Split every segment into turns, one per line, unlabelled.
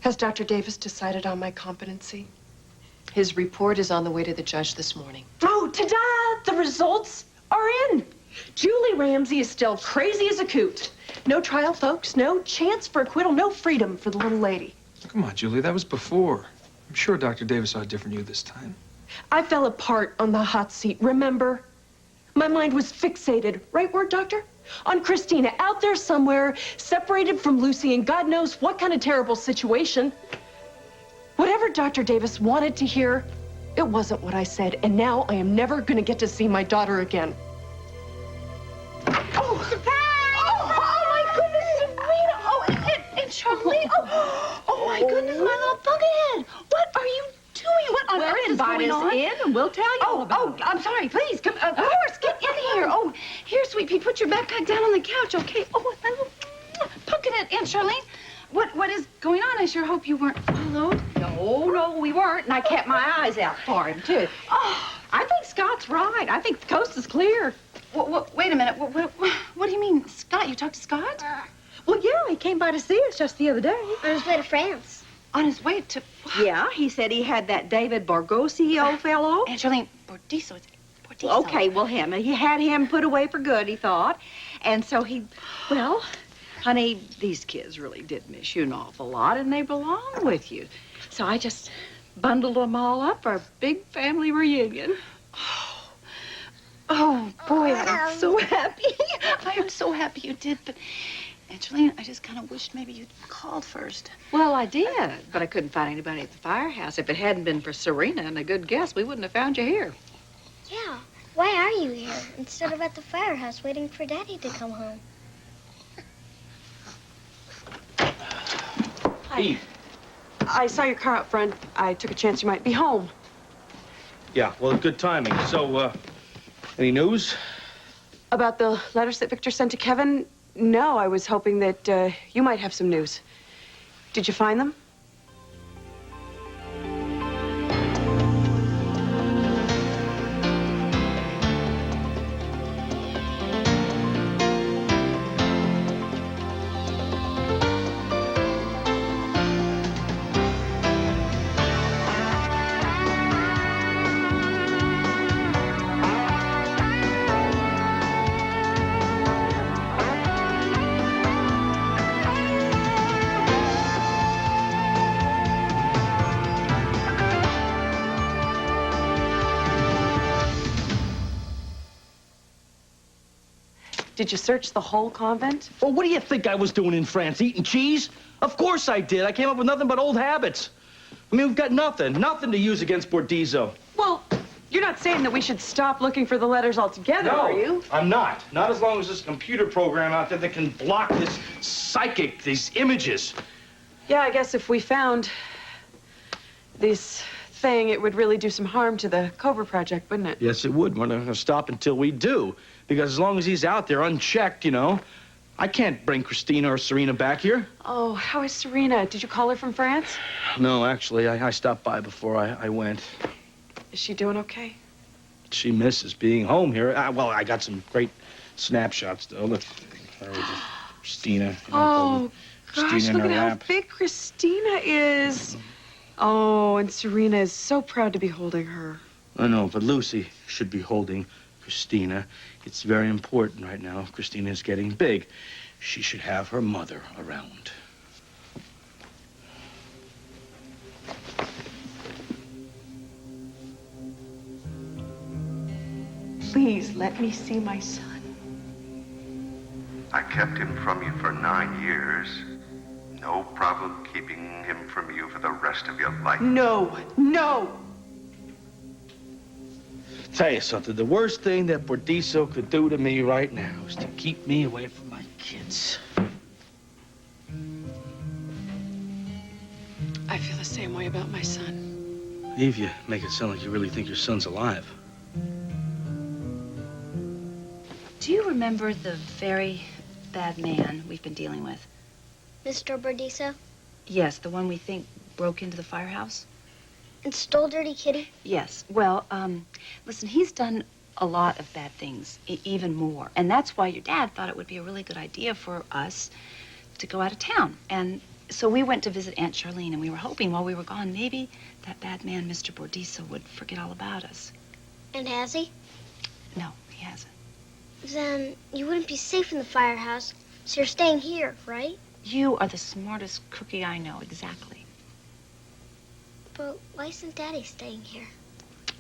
Has Dr. Davis decided on my competency?
His report is on the way to the judge this morning.
Oh, ta-da! The results are in. Julie Ramsey is still crazy as a coot. No trial, folks. No chance for acquittal. No freedom for the little lady.
Come on, Julie. That was before. I'm sure Dr. Davis saw a different you this time.
I fell apart on the hot seat, remember? My mind was fixated, right word, doctor? On Christina, out there somewhere, separated from Lucy in God knows what kind of terrible situation. Whatever Dr. Davis wanted to hear, it wasn't what I said, and now I am never gonna get to see my daughter again.
Oh, surprise! Oh my goodness, Serena! Oh, and Charlie! Oh my goodness, my little bughead! What are you doing? What on earth is going on?
Invite us in, and we'll tell you all about it.
I'm sorry. Please, come. Of course, get in here. Oh, here, sweet pea, put your backpack down on the couch, okay? Oh, my little pumpkin, Aunt Charlene. What is going on? I sure hope you weren't followed.
No, we weren't, and I kept my eyes out for him, too.
Oh,
I think Scott's right. I think the coast is clear.
wait a minute. What do you mean, Scott? You talked to Scott?
Well, yeah, he came by to see us just the other day.
On his way to France.
On his way to...
Yeah, he said he had that David Bargosi fellow.
Aunt Charlene, Bordiso, it's Bordiso.
Well, okay, well, he had him put away for good, he thought. And so well, honey, these kids really did miss you an awful lot, and they belong with you. So I just bundled them all up for a big family reunion.
Oh, boy, I'm so happy. I am so happy you did, but... Aunt Charlene, I just kind of wished maybe you'd called first.
Well, I did, but I couldn't find anybody at the firehouse. If it hadn't been for Serena and a good guess, we wouldn't have found you here.
Yeah. Why are you here instead of at the firehouse waiting for Daddy to come home?
Eve.
I saw your car out front. I took a chance you might be home.
Yeah, well, good timing. So, any news?
About the letters that Victor sent to Kevin? No, I was hoping that you might have some news. Did you find them? Did you search the whole convent?
Well, what do you think I was doing in France? Eating cheese? Of course I did. I came up with nothing but old habits. I mean, we've got nothing to use against Bordiso.
Well, you're not saying that we should stop looking for the letters altogether, are you?
No, I'm not. Not as long as there's a computer program out there that can block this psychic, these images.
Yeah, I guess if we found this thing, it would really do some harm to the Cobra Project, wouldn't it?
Yes, it would. We're not going to stop until we do. Because as long as he's out there unchecked, you know, I can't bring Christina or Serena back here.
Oh, how is Serena? Did you call her from France?
No, actually, I stopped by before I went.
Is she doing okay?
She misses being home here. Well, I got some great snapshots, though. Look, her with Christina. You know,
Oh, gosh,
Christina in
look
her
at how
lap.
big Christina is. Oh, and Serena is so proud to be holding her.
I know, but Lucy should be holding Christina. It's very important right now. Christina's getting big. She should have her mother around.
Please let me see my son.
I kept him from you for 9 years. No problem keeping him from you for the rest of your life.
No, no.
Tell you something, the worst thing that Bordiso could do to me right now is to keep me away from my kids.
I feel the same way about my son.
Eve, you make it sound like you really think your son's alive.
Do you remember the very bad man we've been dealing with?
Mr. Bordiso?
Yes, the one we think broke into the firehouse?
And stole Dirty Kitty?
Yes. Well, listen, he's done a lot of bad things, even more. And that's why your dad thought it would be a really good idea for us to go out of town. And So we went to visit Aunt Charlene, and we were hoping while we were gone, maybe that bad man, Mr. Bordiso, would forget all about us.
And has he?
No, he hasn't.
Then you wouldn't be safe in the firehouse, so you're staying here, right?
You are the smartest cookie I know, exactly.
But why isn't Daddy staying here?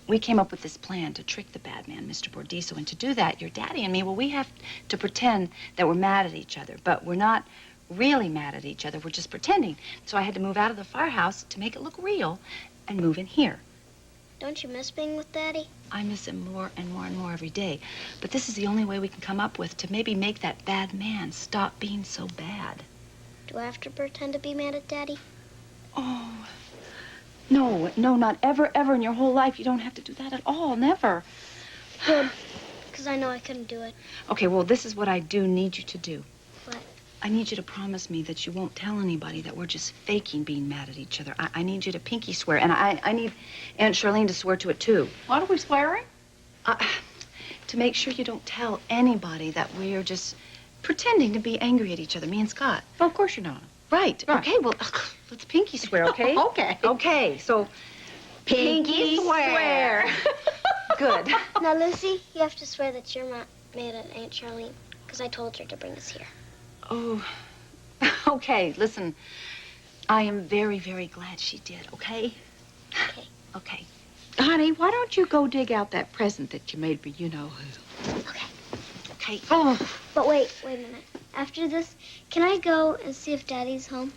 We came up with this plan to trick the bad man, Mr. Bordiso, and to do that, your daddy and me, well, we have to pretend that we're mad at each other, but we're not really mad at each other. We're just pretending. So I had to move out of the firehouse to make it look real and move in here.
Don't you miss being with Daddy?
I miss him more and more and more every day. But this is the only way we can come up with to maybe make that bad man stop being so bad.
Do I have to pretend to be mad at Daddy?
Oh, no, not ever, ever in your whole life. You don't have to do that at all, never.
Good, because I know I couldn't do it.
Okay, well, this is what I do need you to do.
What?
I need you to promise me that you won't tell anybody that we're just faking being mad at each other. I need you to pinky swear, and I need Aunt Charlene to swear to it, too.
What are we swearing?
To make sure you don't tell anybody that we're just pretending to be angry at each other, me and Scott.
Oh, of course you're not.
Right.
Right.
Okay, well, let's pinky swear, okay?
Okay.
Okay, so pinky swear. Good.
Now, Lucy, you have to swear that you're not mad at Aunt Charlene, because I told her to bring us here.
Oh, okay, listen. I am very, very glad she did, okay?
Okay.
Okay.
Honey, why don't you go dig out that present that you made for you-know-who?
Okay.
Okay.
Oh,
But wait a minute. After this, can I go and see if Daddy's home?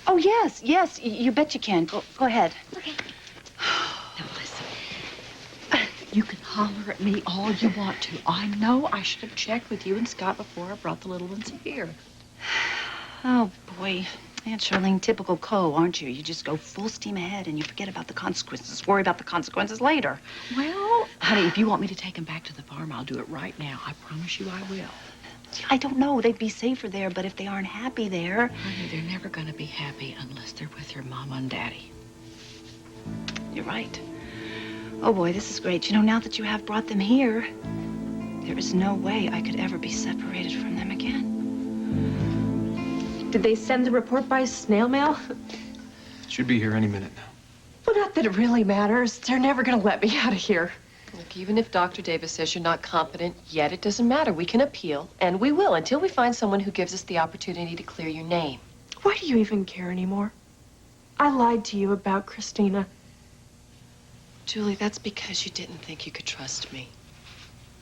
Oh, yes, you bet you can. Go ahead.
Okay.
now listen. You can holler at me all you want to. I know I should have checked with you and Scott before I brought the little ones here.
Oh, boy. Aunt Charlene, typical Co, aren't you? You just go full steam ahead and you forget about the consequences. Worry about the consequences later.
Well, honey, if you want me to take them back to the farm, I'll do it right now. I promise you I will.
I don't know. They'd be safer there, but if they aren't happy there...
Honey, they're never going to be happy unless they're with their mama and daddy.
You're right. Oh, boy, this is great. You know, now that you have brought them here, there is no way I could ever be separated from them again.
Did they send the report by snail mail?
Should be here any minute now.
Well, not that it really matters. They're never gonna let me out of here.
Look, even if Dr. Davis says you're not competent yet, it doesn't matter. We can appeal, and we will, until we find someone who gives us the opportunity to clear your name.
Why do you even care anymore? I lied to you about Christina.
Julie, that's because you didn't think you could trust me.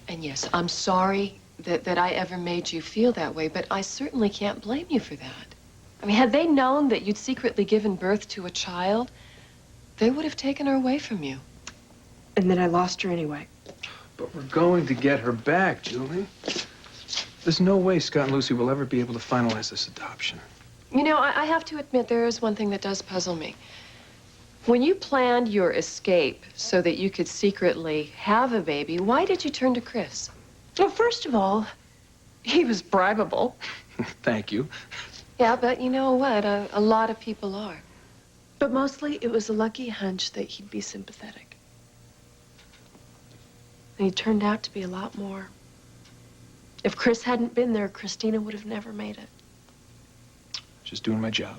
And yes, I'm sorry that I ever made you feel that way, but I certainly can't blame you for that. I mean, had they known that you'd secretly given birth to a child, they would have taken her away from you.
And then I lost her anyway.
But we're going to get her back, Julie. There's no way Scott and Lucy will ever be able to finalize this adoption.
You know, I have to admit, there is one thing that does puzzle me. When you planned your escape so that you could secretly have a baby, why did you turn to Chris?
Well, first of all, he was bribable.
Thank you.
Yeah, but you know what? A lot of people are.
But mostly it was a lucky hunch that he'd be sympathetic. And he turned out to be a lot more. If Chris hadn't been there, Christina would have never made it.
Just doing my job.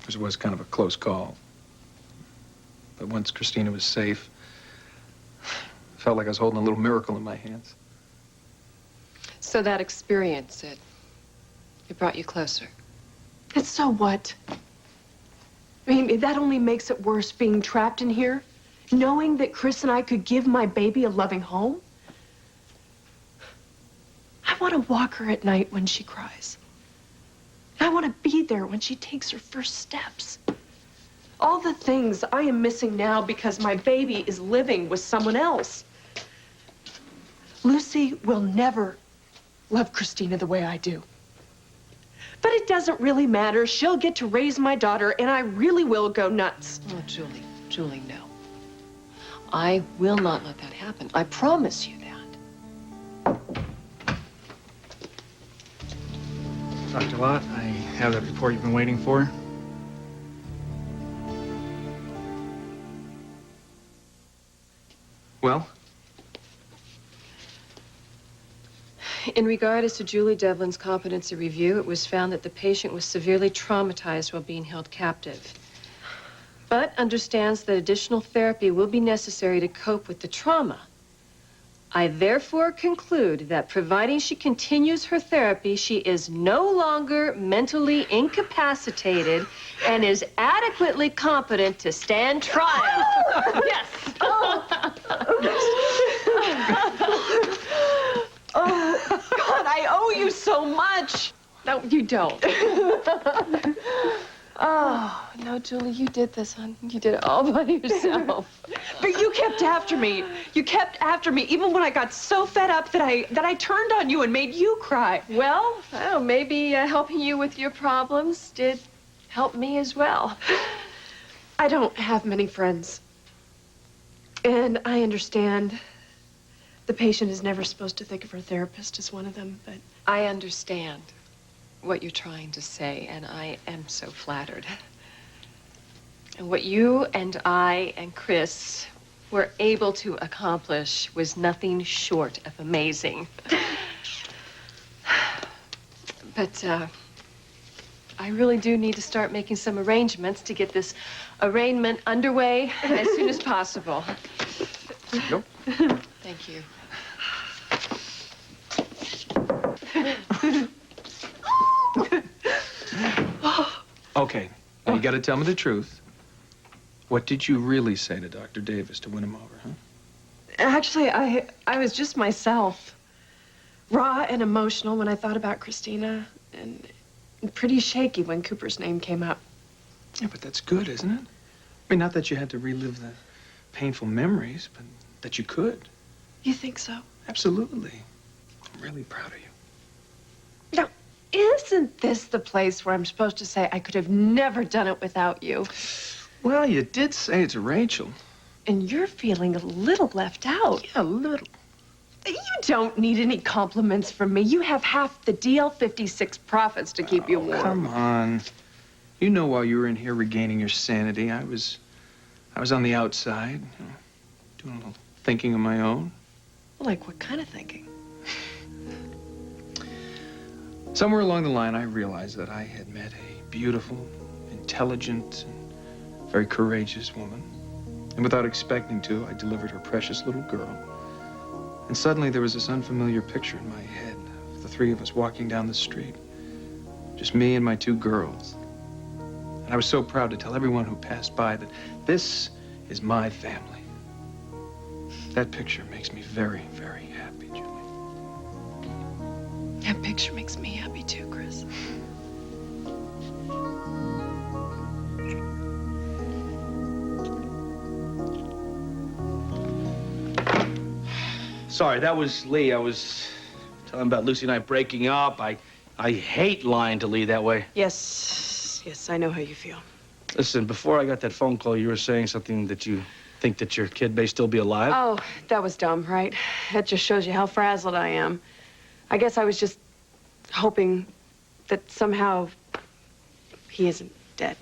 Because it was kind of a close call. But once Christina was safe, felt like I was holding a little miracle in my hands.
So that experience, it brought you closer.
And so what? I mean, that only makes it worse being trapped in here, knowing that Chris and I could give my baby a loving home. I want to walk her at night when she cries. I want to be there when she takes her first steps. All the things I am missing now because my baby is living with someone else. Lucy will never love Christina the way I do. But it doesn't really matter. She'll get to raise my daughter, and I really will go nuts.
Oh, Julie, no. I will not let that happen. I promise you that.
Dr. Lott, I have that report you've been waiting for.
Well?
In regard as to Julie Devlin's competency review, it was found that the patient was severely traumatized while being held captive, but understands that additional therapy will be necessary to cope with the trauma. I therefore conclude that providing she continues her therapy, she is no longer mentally incapacitated and is adequately competent to stand trial. Yes.
Oh, God, I owe you so much.
No, you don't. Oh, no, Julie, you did this, hon. You did it all by yourself.
But you kept after me. You kept after me, even when I got so fed up that I turned on you and made you cry.
Well, I don't know, maybe helping you with your problems did help me as well.
I don't have many friends. And I understand the patient is never supposed to think of her therapist as one of them, but
I understand what you're trying to say, and I am so flattered. And what you and I and Chris were able to accomplish was nothing short of amazing. But I really do need to start making some arrangements to get this arraignment underway as soon as possible.
Nope.
Thank you.
Okay, now you got to tell me the truth. What did you really say to Dr. Davis to win him over, huh?
actually, I was just myself. Raw and emotional when I thought about Christina, and pretty shaky when Cooper's name came up.
Yeah, but that's good, isn't it? I mean, not that you had to relive the painful memories, but that you could.
You think so?
Absolutely. I'm really proud of you.
Now, isn't this the place where I'm supposed to say I could have never done it without you?
Well, you did say it to Rachel.
And you're feeling a little left out.
Yeah, a little.
You don't need any compliments from me. You have half the DL56 profits to keep you warm.
Come on. You know, while you were in here regaining your sanity, I was on the outside, you know, doing a little thinking of my own.
Like what kind of thinking?
Somewhere along the line, I realized that I had met a beautiful, intelligent, and very courageous woman. And without expecting to, I delivered her precious little girl. And suddenly there was this unfamiliar picture in my head of the three of us walking down the street. Just me and my two girls. And I was so proud to tell everyone who passed by that this is my family. That picture makes me very, very happy, Julie.
That picture makes me happy too, Chris.
Sorry, that was Lee. I was telling him about Lucy and I breaking up. I hate lying to Lee that way.
Yes, I know how you feel.
Listen, before I got that phone call, you were saying something that you think that your kid may still be alive.
Oh, that was dumb, right? That just shows you how frazzled I am. I guess I was just hoping that somehow he isn't dead.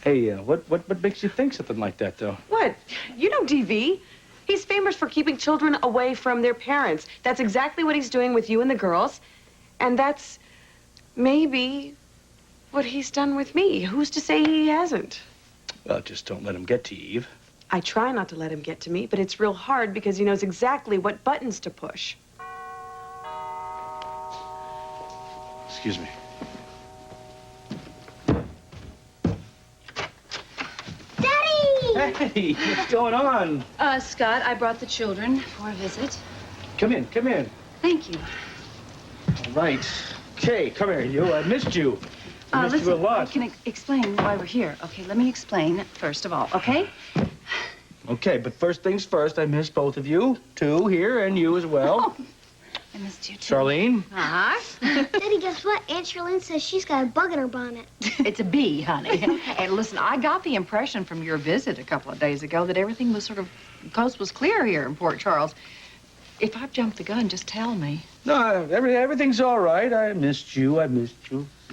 Hey, what makes you think something like that, though?
What? You know DV. He's famous for keeping children away from their parents. That's exactly what he's doing with you and the girls. And that's maybe what he's done with me. Who's to say he hasn't?
Well, just don't let him get to you, Eve.
I try not to let him get to me, but it's real hard because he knows exactly what buttons to push.
Excuse me.
Daddy!
Hey, what's going on?
Scott, I brought the children for a visit.
Come in, come in.
Thank you.
All right. Okay, come here, you. I missed you. I missed you a lot.
I can explain why we're here. Okay, let me explain first of all, okay?
Okay, but first things first, I missed both of you, too, here, and you as well.
Oh, I missed you, too.
Charlene?
Huh?
Daddy, guess what? Aunt Charlene says she's got a bug in her bonnet.
It's a bee, honey. And listen, I got the impression from your visit a couple of days ago that everything was coast was clear here in Port Charles. If I've jumped the gun, just tell me.
No, everything's all right. I missed you. I'm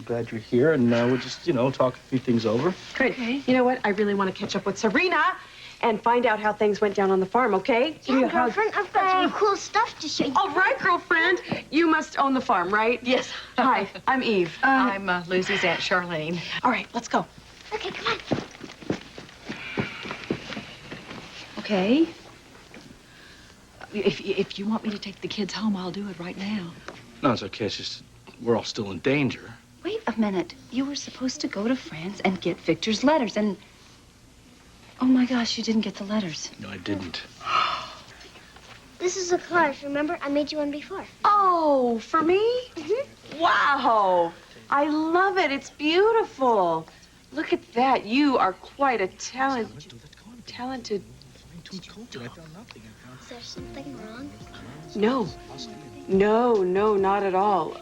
glad you're here, and we'll just, talk a few things over.
Good. Okay. You know what? I really want to catch up with Serena. and find out how things went down on the farm, okay? Give me
Yeah,
a hug.
girlfriend, I've got some cool stuff to show you.
All right, girlfriend. You must own the farm, right?
Yes.
Hi, I'm Eve.
I'm Lucy's Aunt Charlene.
All right, let's go.
Okay, come on.
Okay. If you want me to take the kids home, I'll do it right now.
No, it's okay. It's just we're all still in danger.
Wait a minute. You were supposed to go to France and get Victor's letters, and... Oh, my gosh, you didn't get the letters.
No, I didn't.
This is a card. Remember, I made you one before.
Oh, for me? Wow. I love it. It's beautiful. Look at that. You are quite a talented...
Is there something wrong?
No. No, not at all.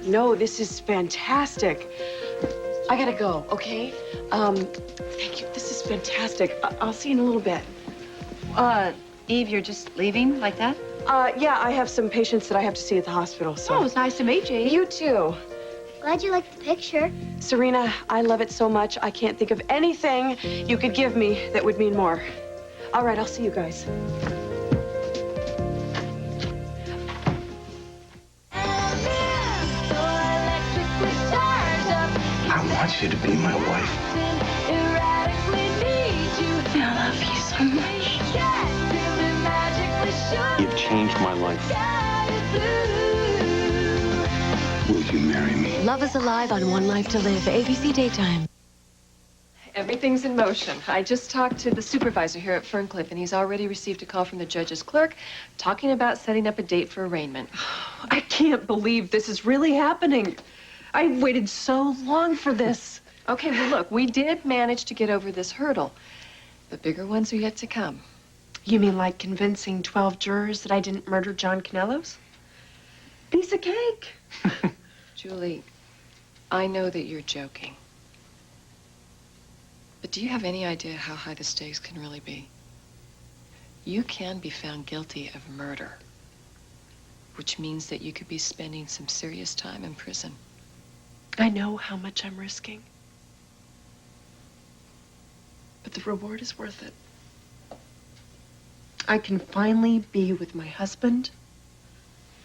No, this is fantastic. I gotta go, okay? Thank you. This is fantastic. I'll see you in a little bit.
Eve, you're just leaving like that?
Yeah, I have some patients that I have to see at the hospital, so...
Oh, it's nice to meet you.
You too.
Glad you liked the picture.
Serena, I love it so much, I can't think of anything you could give me that would mean more. All right, I'll see you guys.
I want you to be my wife.
I love you so much.
You've changed my life. Will you marry me?
Love is Alive on One Life to Live, ABC Daytime.
Everything's in motion. I just talked to the supervisor here at Ferncliff, and he's already received a call from the judge's clerk talking about setting up a date for arraignment.
I can't believe this is really happening. I waited so long for this.
Okay, well, look, we did manage to get over this hurdle. The bigger ones are yet to come.
You mean like convincing 12 jurors that I didn't murder John Canellos? Piece of cake.
Julie, I know that you're joking. But do you have any idea how high the stakes can really be? You can be found guilty of murder, which means that you could be spending some serious time in prison.
I know how much I'm risking. But the reward is worth it. I can finally be with my husband,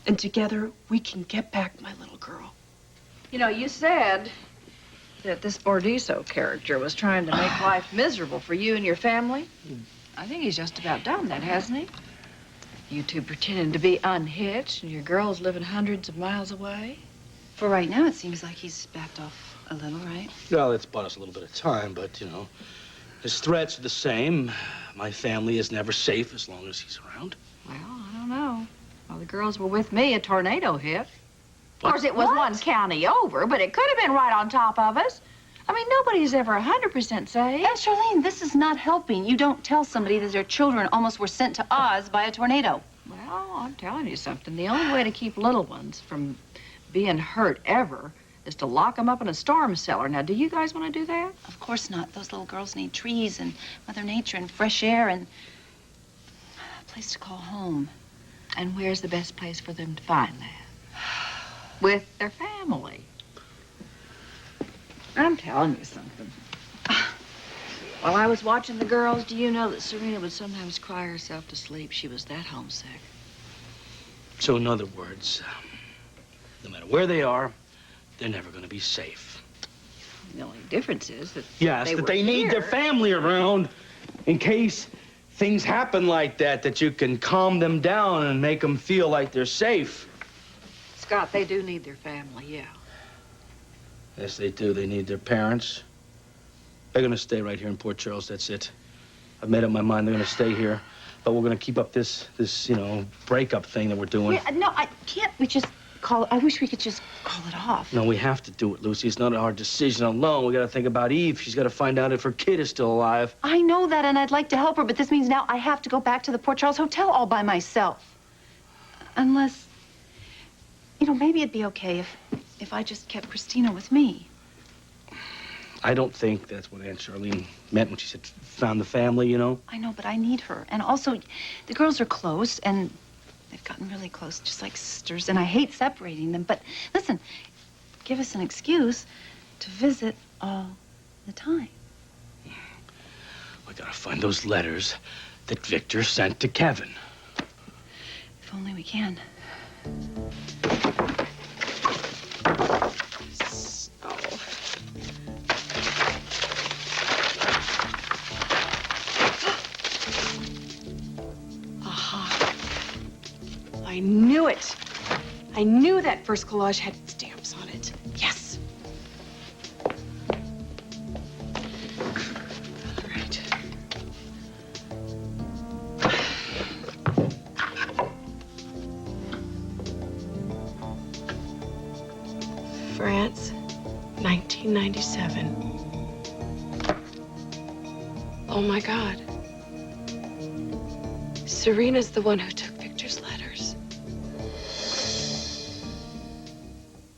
and together we can get back my little girl.
You know, you said that this Bordiso character was trying to make life miserable for you and your family. I think he's just about done that, hasn't he? You two pretending to be unhitched and your girl's living hundreds of miles away.
For right now, it seems like he's backed off a little, right?
Well, it's bought us a little bit of time, but, you know, his threats are the same. My family is never safe as long as he's around.
Well, I don't know. While the girls were with me, a tornado hit. Of course, it was one county over, but it could have been right on top of us. I mean, nobody's ever 100% safe.
And Charlene, this is not helping. You don't tell somebody that their children almost were sent to Oz by a tornado.
Well, I'm telling you something. The only way to keep little ones from being hurt ever is to lock them up in a storm cellar. Now, do you guys want to do that?
Of course not. Those little girls need trees and Mother Nature and fresh air and a place to call home.
And where's the best place for them to find that? With their family. I'm telling you something. While I was watching the girls, do you know that Serena would sometimes cry herself to sleep? She was that homesick.
So, in other words, no matter where they are, they're never going to be safe.
The only difference is that
Yes, that they need their family around in case things happen like that you can calm them down and make them feel like they're safe.
Scott, they do need their family, yeah.
Yes, they do. They need their parents. They're going to stay right here in Port Charles. That's it. I've made up my mind they're going to stay here. But we're going to keep up this, you know, breakup thing that we're doing.
Yeah, no, can't we just call it? I wish we could just call it off.
No, we have to do it, Lucy. It's not our decision alone. We got to think about Eve. She's got to find out if her kid is still alive.
I know that, and I'd like to help her, but this means now I have to go back to the Port Charles Hotel all by myself. Unless, you know, maybe it'd be okay if I just kept Christina with me.
I don't think that's what Aunt Charlene meant when she said found the family, you know?
I know, but I need her. And also, the girls are close, and they've gotten really close, just like sisters, and I hate separating them. But listen, give us an excuse to visit all the time.
We gotta find those letters that Victor sent to Kevin.
If only we can.
Aha. I knew it. I knew that first collage had stamps on it. Yes. All right. France, 1997. Oh my God. Serena's the one who took